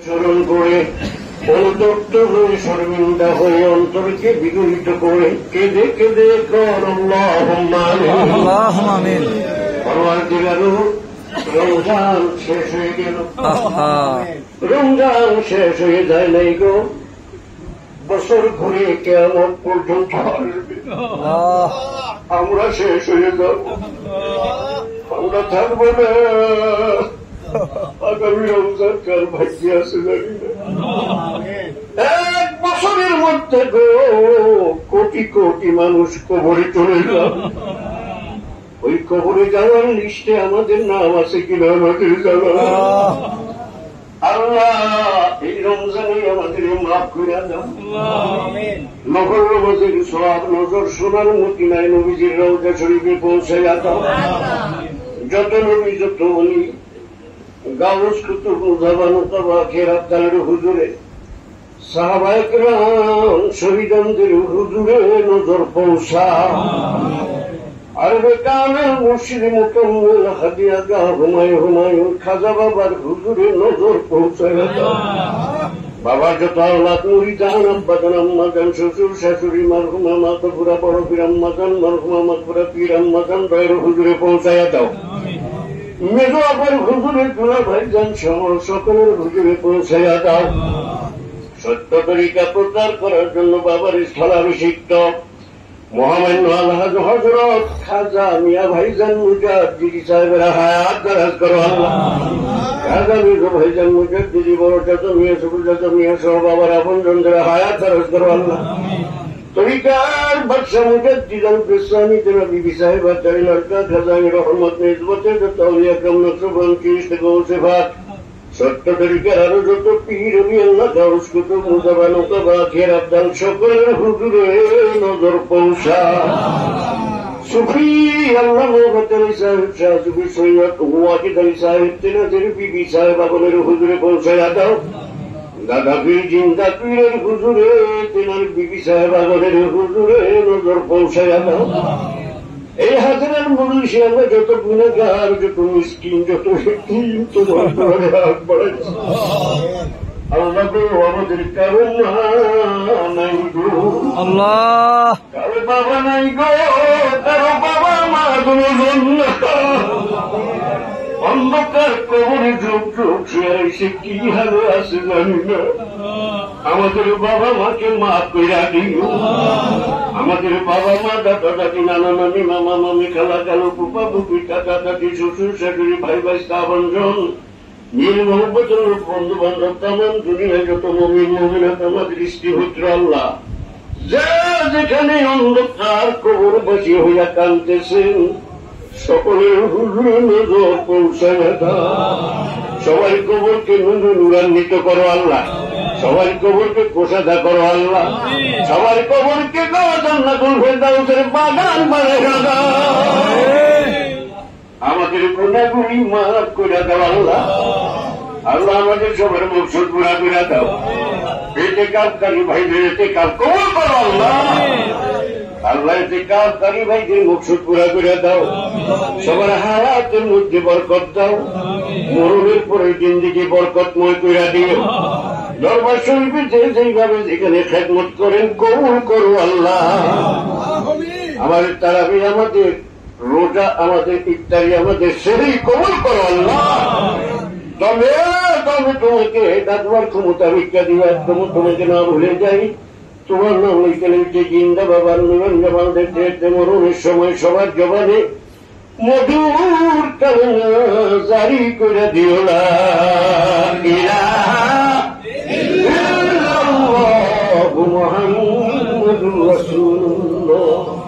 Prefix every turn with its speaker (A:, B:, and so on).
A: স্মরণ করে অনুতপ্ত হয়ে শর্মিন্দা হয়ে অন্তরকে বিগলিত করে কেঁদে কেঁদে কর আল্লাহুম্মা আমিন। রমজান শেষ হয়ে গেল, রমজান শেষ হয়ে যায় নাই গো, বছর ঘুরে কিয়ামত পর্যন্ত আসবে, আমরা শেষ হয়ে যাব, আমরা থাকবো না। আগামী রমজান কার ভাগ্যে আছে জানি না। এক বছরের মধ্যে গো কোটি কোটি মানুষ কবরে চলে যাবে, ওই কবরে যাওয়ার লিস্টে আমাদের নাম আছে কিনা আমাদের জানা। আল্লাহ এই রমজানে আমাদের মাফ করে দাও। নফল নামাজের সওয়াব নজর শোনার মতি নাই, নবীজির রওজা শরীফে পৌঁছাইয়া দাও। যত নবী যত বলি গাউস কুতুব মুজাবান তবা খেরাত দালের হুজুরে সাহাবায়ে কেরাম শহীদদের হুজুরে নজর পৌঁছা। আরবে কামেল মুর্শিদ মুকাম্মিল হাদিয়া গাহ হুমায়ুন খাজা বাবার হুজুরে নজর পৌঁছায় দাও। বাবার যত আওলাদ মুরিদান আব্বাজান আম্মাজান শ্বশুর শাশুড়ি মারহুমা মাতপুরা বড় পীর আম্মাজান মারহুমা মাতপুরা পীর আম্মাজান দয়ের হুজুরে পৌঁছায় দাও। মেজো আবার হুজুরে দুলা ভাইজান সহ সকলের হুজুরে পৌঁছাইয়া দাও। সত্য তরিকা প্রচার করার জন্য বাবার স্থলাভিষিক্ত মহামান্য আলহাজ হযরত খাজা মিয়া ভাইজান মুজাদ্দিদি সাহেবের হায়াত দারাজ করো আল্লাহ। খাজা মিয়া ভাইজান মুজাদ্দিদি বড় চাচা মিয়া সুবুল চাচা মিয়া সহ বাবার আপনজনদের হায়াত দারাজ করো আল্লাহ। তরিকার বাদশাহ মুজাদ্দিদ আল-বিসানি তেরা বিবি সাহেবা তারিন আরকা খাজানি রহমত নিসবতে যত আউলিয়া کرام নকশবন চিশত গৌসেফাত সত্য তরিকার আরো যত পীর ওলি আল্লাহ গাউস কুতুব মুজাবান তবা খেরাত দাল সকলের হুজুরে নজর পৌঁছা। সুফি আল্লাহ মোহাম্মদ আলী সাহেব শাহ সুফি সৈয়দ ওয়াহিদ আলী সাহেব তেনাদের বিবি সাহেব আপনের হুজুরে পৌঁছাইয়া দাও। দাদা পীর জিন্দা পীরের হুজুরে তেনার বিবি সাহেব আগরের হুজুরে নজর পৌঁছাইয়া দাও। এই হাজারের মুরুষে আমরা যত গুণাগার যত মিসকিন যত তোমার হাত বাড়াইছি আল্লাহ গো, আমাদের কারো মা নাই গো, আল্লাহ কারো বাবা নাই গো, কারো বাবা মা দুজন অন্ধকার কবরে যুগ যুগ সে কি হালে আছে জানি না। আমাদের বাবা মাকে মাফ কইরা দিও। আমাদের বাবা মা দাদা দাদি নানা নানি মামা মামি খালা খালু ফুপা ফুপি কাকা কাকি শ্বশুর শাশুড়ি ভাই ভাই আপনজন নীল মোহাম্মতের বন্ধু বান্ধব তামাম দুনিয়ায় যত মুমিন মুমিনাত আমার দৃষ্টিপুত্র আল্লাহ যা যেখানে অন্ধকার কবর বাসী হইয়া কাঁদতেছেন সকলের হুজুরে নজর পৌঁছায় দাও। সবাই কবরকে নুরান্বিত করো আল্লাহ, সবাই কবরকে কোষাদা করো আল্লাহ, সবার কবরকে জান্নাতুল ফেরদাউসের বাগান বানাইয়া দাও। আমাদের গুনাহগুলি মাফ করে দাও আল্লাহ। আল্লাহ আমাদের সবার মকসদ পুরা করে দাও। ইতিকাফকারী ভাইদের ইতিকাফ কবুল করো আল্লাহ। আল্লাহ ইতিকাফকারী ভাইদের মকসদ পুরা করে দাও। সবার হায়াতের মধ্যে বরকত দাও। মরণের পরে জিন্দেগি বরকতময় করে দিও। দরবার শরীফে যেইভাবে যেখানে খেদমত করেন কবুল করো আল্লাহ। আমাদের তারাবি আমাদের রোজা আমাদের ইফতারি আমাদের সেহরি কবুল করো আল্লাহ। তবে তবে তোমাকে ডাকবার ক্ষমতা ভিক্ষা দিও, একদম তোমাকে না ভুলে যাই। তোমার নাম লিখে লিখে জিন্দা বাবার নিবন জবান দেখতে মরণের সময় সবার জবানে মধুর কালেমা জারি করে দিও না।